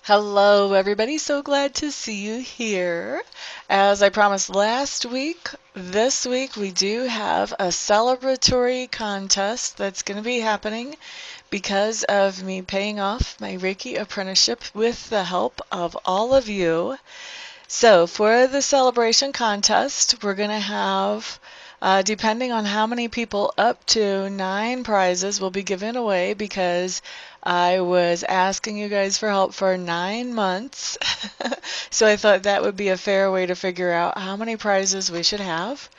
Hello, everybody. So glad to see you here. As I promised last week, this week we do have a celebratory contest that's going to be happening because of me paying off my Reiki apprenticeship with the help of all of you. So for the celebration contest, we're going to have, depending on how many people, up to 9 prizes will be given away because I was asking you guys for help for 9 months. So I thought that would be a fair way to figure out how many prizes we should have.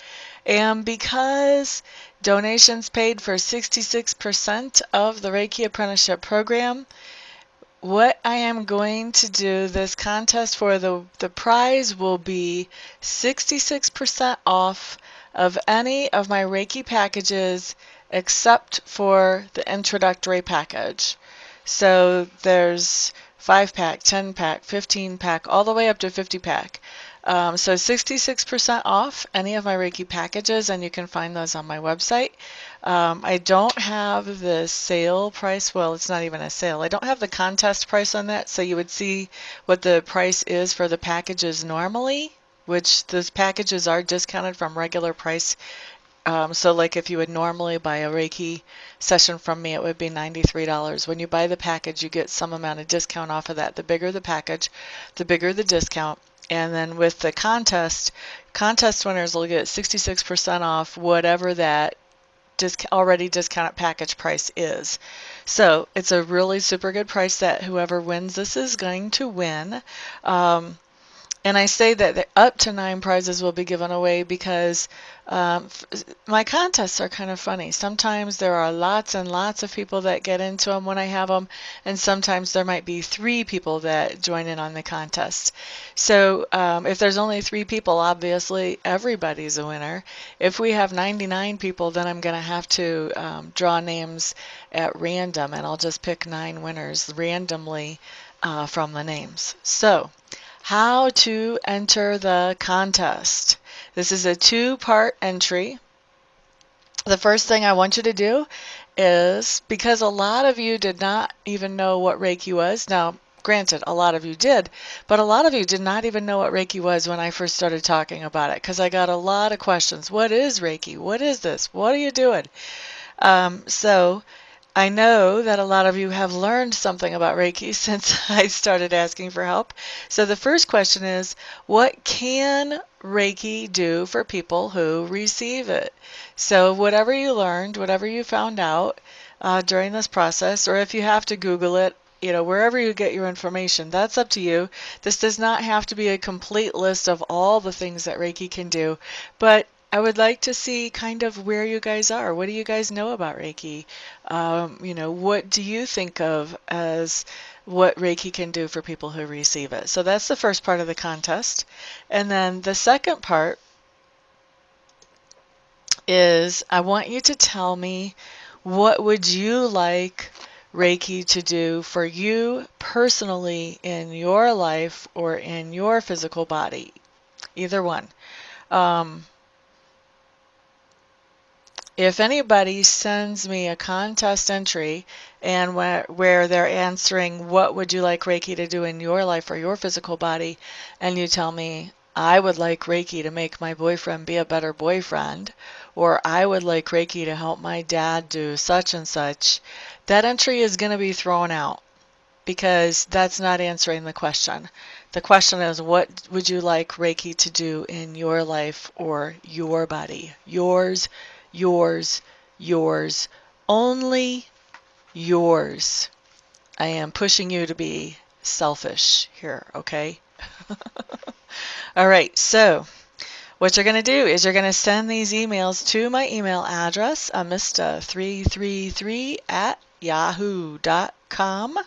And because donations paid for 66% of the Reiki apprenticeship program, what I am going to do, this contest for the prize will be 66% off of any of my Reiki packages except for the introductory package. So there's 5-pack, 10-pack, 15-pack, all the way up to 50-pack. So 66% off any of my Reiki packages, and you can find those on my website. I don't have the sale price. Well, it's not even a sale. I don't have the contest price on that, so you would see what the price is for the packages normally, which those packages are discounted from regular price. So like if you would normally buy a Reiki session from me, it would be $93. When you buy the package, you get some amount of discount off of that. The bigger the package, the bigger the discount. And then with the contest winners will get 66% off whatever that already discounted package price is. So it's a really super good price that whoever wins this is going to win. And I say that up to 9 prizes will be given away because my contests are kind of funny. Sometimes there are lots and lots of people that get into them when I have them, and sometimes there might be 3 people that join in on the contest. So if there's only 3 people, obviously everybody's a winner. If we have 99 people, then I'm going to have to draw names at random, and I'll just pick 9 winners randomly from the names. So how to enter the contest. This is a 2-part entry. The first thing I want you to do is, because a lot of you did not even know what Reiki was. Now, granted, a lot of you did, but a lot of you did not even know what Reiki was when I first started talking about it, because I got a lot of questions. What is Reiki? What is this? What are you doing? So I know that a lot of you have learned something about Reiki since I started asking for help. So the first question is, what can Reiki do for people who receive it? So whatever you learned, whatever you found out during this process, or if you have to Google it, wherever you get your information, that's up to you. This does not have to be a complete list of all the things that Reiki can do, but I would like to see kind of where you guys are. What do you guys know about Reiki? What do you think of as what Reiki can do for people who receive it? So that's the first part of the contest. And then the second part is I want you to tell me, what would you like Reiki to do for you personally in your life or in your physical body? Either one. If anybody sends me a contest entry and where they're answering what would you like Reiki to do in your life or your physical body, and you tell me, I would like Reiki to make my boyfriend be a better boyfriend, or I would like Reiki to help my dad do such and such, that entry is going to be thrown out because that's not answering the question. The question is, what would you like Reiki to do in your life or your body? Yours, only yours. I am pushing you to be selfish here, okay? All right, so what you're going to do is you're going to send these emails to my email address, amista333@yahoo.com,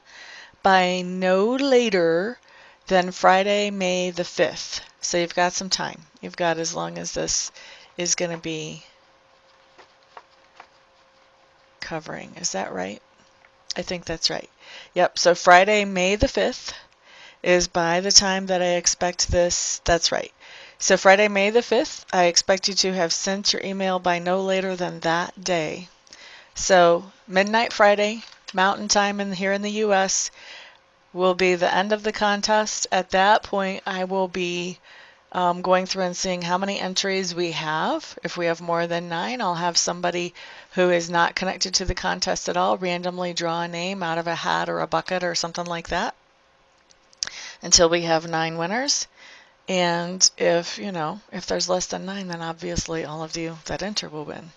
by no later than Friday, May the 5th. So you've got some time. You've got as long as this is going to be covering. Is that right? I think that's right. Yep, so Friday, May the 5th is by the time that I expect this. That's right. So Friday, May the 5th, I expect you to have sent your email by no later than that day. So midnight Friday, Mountain Time here in the U.S., will be the end of the contest. At that point, I will be going through and seeing how many entries we have. If we have more than 9, I'll have somebody who is not connected to the contest at all randomly draw a name out of a hat or a bucket or something like that until we have 9 winners. And if, if there's less than 9, then obviously all of you that enter will win.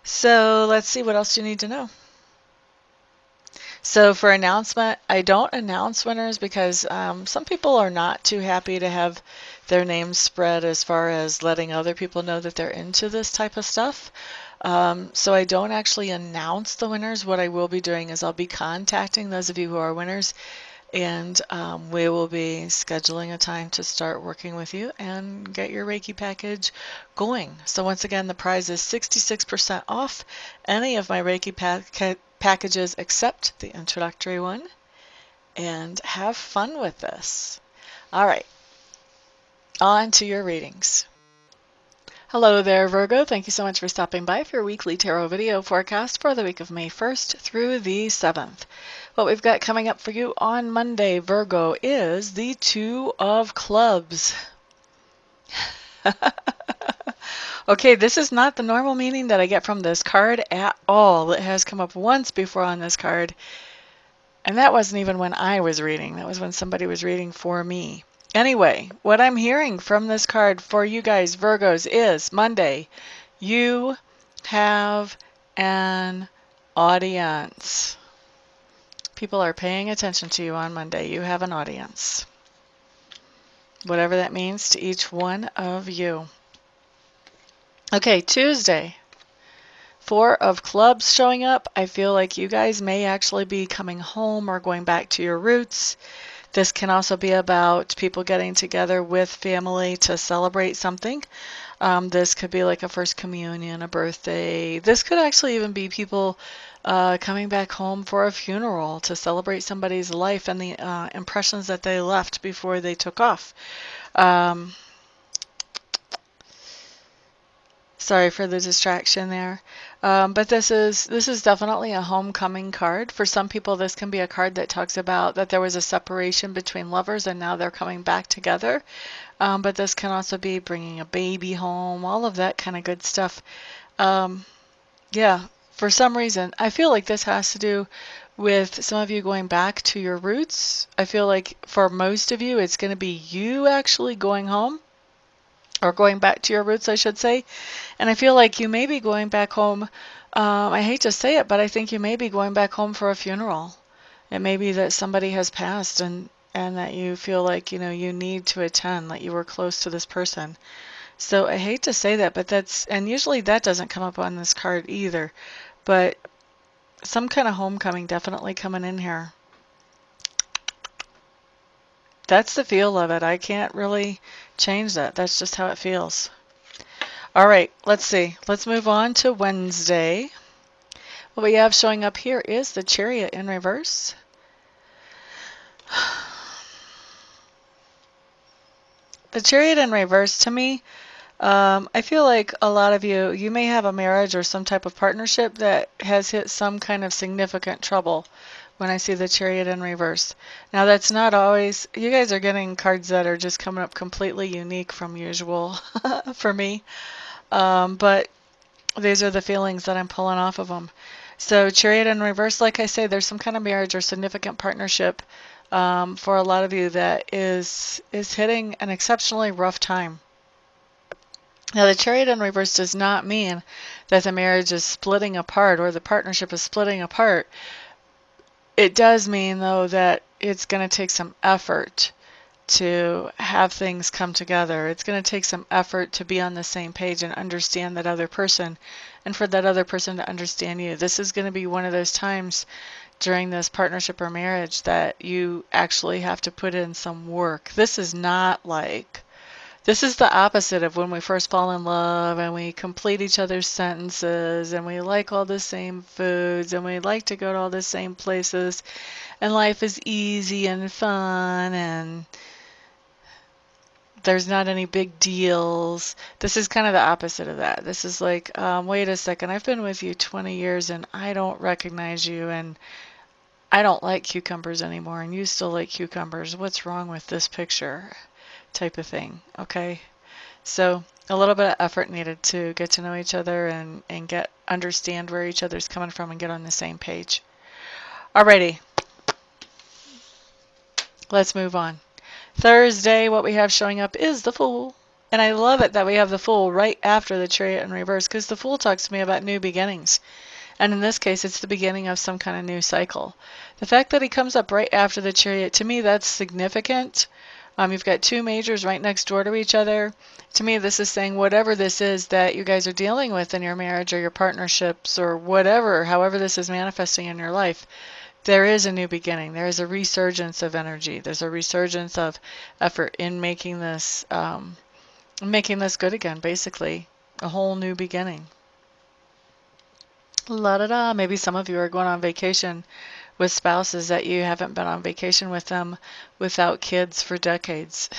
So let's see, what else you need to know. So for announcement, I don't announce winners because some people are not too happy to have their names spread as far as letting other people know that they're into this type of stuff. So I don't actually announce the winners. What I will be doing is I'll be contacting those of you who are winners, and we will be scheduling a time to start working with you and get your Reiki package going. So once again, the prize is 66% off any of my Reiki packages except the introductory one, and have fun with this. All right, on to your readings. Hello there, Virgo. Thank you so much for stopping by for your weekly tarot video forecast for the week of May 1st through the 7th. What we've got coming up for you on Monday, Virgo, is the Two of Clubs. Okay, this is not the normal meaning that I get from this card at all. It has come up once before on this card, and that wasn't even when I was reading. That was when somebody was reading for me. Anyway, what I'm hearing from this card for you guys, Virgos, is Monday, you have an audience. People are paying attention to you on Monday. You have an audience. Whatever that means to each one of you. Okay, Tuesday, 4 of Clubs showing up. I feel like you guys may actually be coming home or going back to your roots. This can also be about people getting together with family to celebrate something. This could be like a first communion, a birthday. This could actually even be people coming back home for a funeral to celebrate somebody's life and the impressions that they left before they took off. Sorry for the distraction there. But this is definitely a homecoming card. For some people, this can be a card that talks about that there was a separation between lovers and now they're coming back together. But this can also be bringing a baby home, all of that kind of good stuff. Yeah, for some reason, I feel like this has to do with some of you going back to your roots. I feel like for most of you, it's going to be you actually going home. Or going back to your roots, I should say. And I feel like you may be going back home. I hate to say it, but I think you may be going back home for a funeral. It may be that somebody has passed and that you feel like, you need to attend, that you were close to this person. So I hate to say that, but and usually that doesn't come up on this card either. But some kind of homecoming definitely coming in here. That's the feel of it. I can't really change that. That's just how it feels. All right, let's see. Let's move on to Wednesday. What we have showing up here is the Chariot in reverse. The Chariot in reverse, to me, I feel like a lot of you may have a marriage or some type of partnership that has hit some kind of significant trouble when I see the Chariot in reverse. Now, that's not always, you guys are getting cards that are just coming up completely unique from usual for me. But these are the feelings that I'm pulling off of them. So Chariot in reverse, like I say, there's some kind of marriage or significant partnership for a lot of you that is hitting an exceptionally rough time. Now, the Chariot in reverse does not mean that the marriage is splitting apart or the partnership is splitting apart. It does mean, though, that it's going to take some effort to have things come together. It's going to take some effort to be on the same page and understand that other person, and for that other person to understand you. This is going to be one of those times during this partnership or marriage that you actually have to put in some work. This is not like, this is the opposite of when we first fall in love and we complete each other's sentences and we like all the same foods and we like to go to all the same places and life is easy and fun and there's not any big deals. This is kind of the opposite of that. This is like, wait a second, I've been with you 20 years and I don't recognize you, and I don't like cucumbers anymore and you still like cucumbers. What's wrong with this picture? Type of thing. Okay. So a little bit of effort needed to get to know each other and understand where each other's coming from and get on the same page. Alrighty. Let's move on. Thursday, what we have showing up is the Fool. And I love it that we have the Fool right after the Chariot in reverse, because the Fool talks to me about new beginnings. And in this case, it's the beginning of some kind of new cycle. The fact that he comes up right after the Chariot, to me, that's significant. You've got two majors right next door to each other. To me, this is saying whatever this is that you guys are dealing with in your marriage or your partnerships or whatever, however this is manifesting in your life, there is a new beginning. There is a resurgence of energy. There's a resurgence of effort in making this good again, basically. A whole new beginning. La-da-da. Maybe some of you are going on vacation with spouses that you haven't been on vacation with them without kids for decades.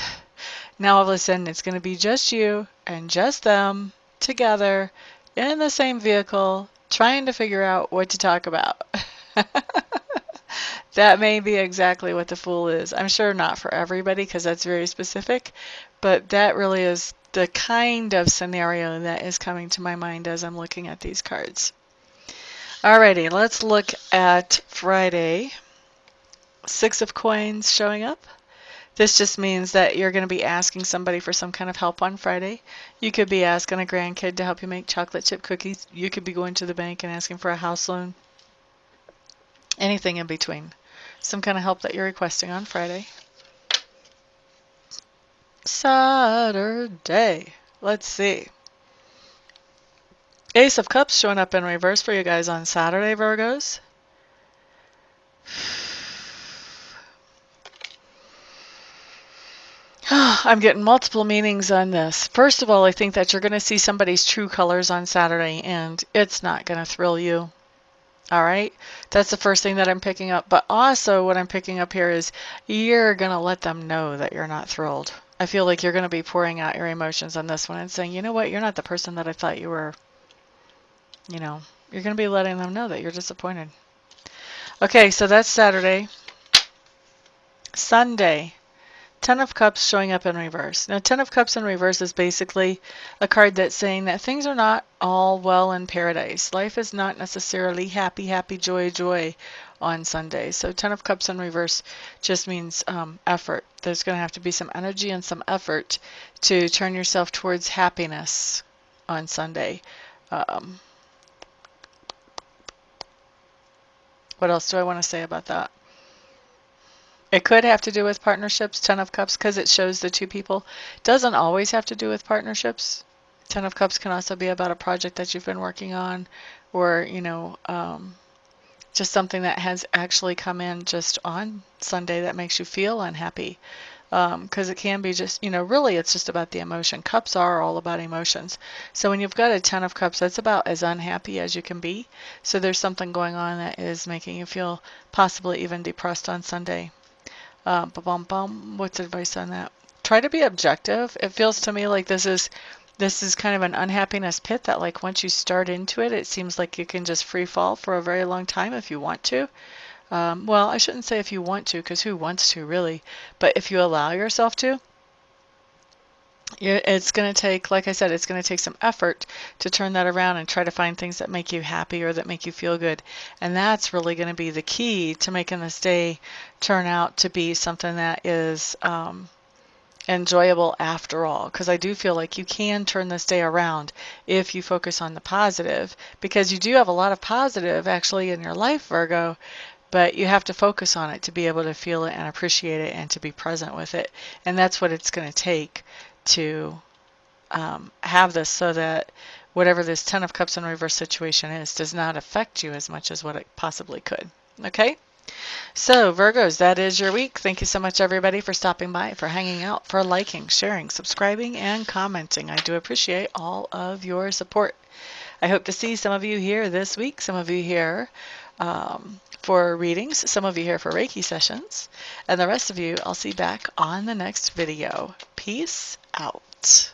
Now all of a sudden it's going to be just you and just them together in the same vehicle trying to figure out what to talk about. That may be exactly what the Fool is. I'm sure not for everybody because that's very specific, but that really is the kind of scenario that is coming to my mind as I'm looking at these cards. Alrighty, let's look at Friday. 6 of Coins showing up. This just means that you're going to be asking somebody for some kind of help on Friday. You could be asking a grandkid to help you make chocolate chip cookies. You could be going to the bank and asking for a house loan. Anything in between. Some kind of help that you're requesting on Friday. Saturday. Let's see. Ace of Cups showing up in reverse for you guys on Saturday, Virgos. I'm getting multiple meanings on this. First of all, I think that you're going to see somebody's true colors on Saturday, and it's not going to thrill you. All right? That's the first thing that I'm picking up. But also what I'm picking up here is you're going to let them know that you're not thrilled. I feel like you're going to be pouring out your emotions on this one and saying, you know what, you're not the person that I thought you were. You know, you're going to be letting them know that you're disappointed. Okay, so that's Saturday. Sunday, 10 of Cups showing up in reverse. Now, 10 of Cups in reverse is basically a card that's saying that things are not all well in paradise. Life is not necessarily happy, happy, joy, joy on Sunday. So 10 of Cups in reverse just means effort. There's going to have to be some energy and some effort to turn yourself towards happiness on Sunday. What else do I want to say about that? It could have to do with partnerships, 10 of Cups, because it shows the two people. Doesn't always have to do with partnerships. 10 of Cups can also be about a project that you've been working on, or, you know, just something that has actually come in just on Sunday that makes you feel unhappy. Because it can be just, you know, really it's just about the emotion. Cups are all about emotions. So when you've got a 10 of Cups, that's about as unhappy as you can be. So there's something going on that is making you feel possibly even depressed on Sunday. What's advice on that? Try to be objective. It feels to me like this is kind of an unhappiness pit that, like, once you start into it, it seems like you can just free fall for a very long time if you want to. Well, I shouldn't say if you want to, because who wants to, really? But if you allow yourself to, it's going to take, like I said, it's going to take some effort to turn that around and try to find things that make you happy or that make you feel good. And that's really going to be the key to making this day turn out to be something that is enjoyable after all. Because I do feel like you can turn this day around if you focus on the positive, because you do have a lot of positive actually in your life, Virgo. But you have to focus on it to be able to feel it and appreciate it and to be present with it. And that's what it's going to take to have this, so that whatever this 10 of Cups in reverse situation is does not affect you as much as what it possibly could. Okay? So, Virgos, that is your week. Thank you so much, everybody, for stopping by, for hanging out, for liking, sharing, subscribing, and commenting. I do appreciate all of your support. I hope to see some of you here this week, some of you here for readings, some of you here for Reiki sessions, and the rest of you I'll see back on the next video. Peace out.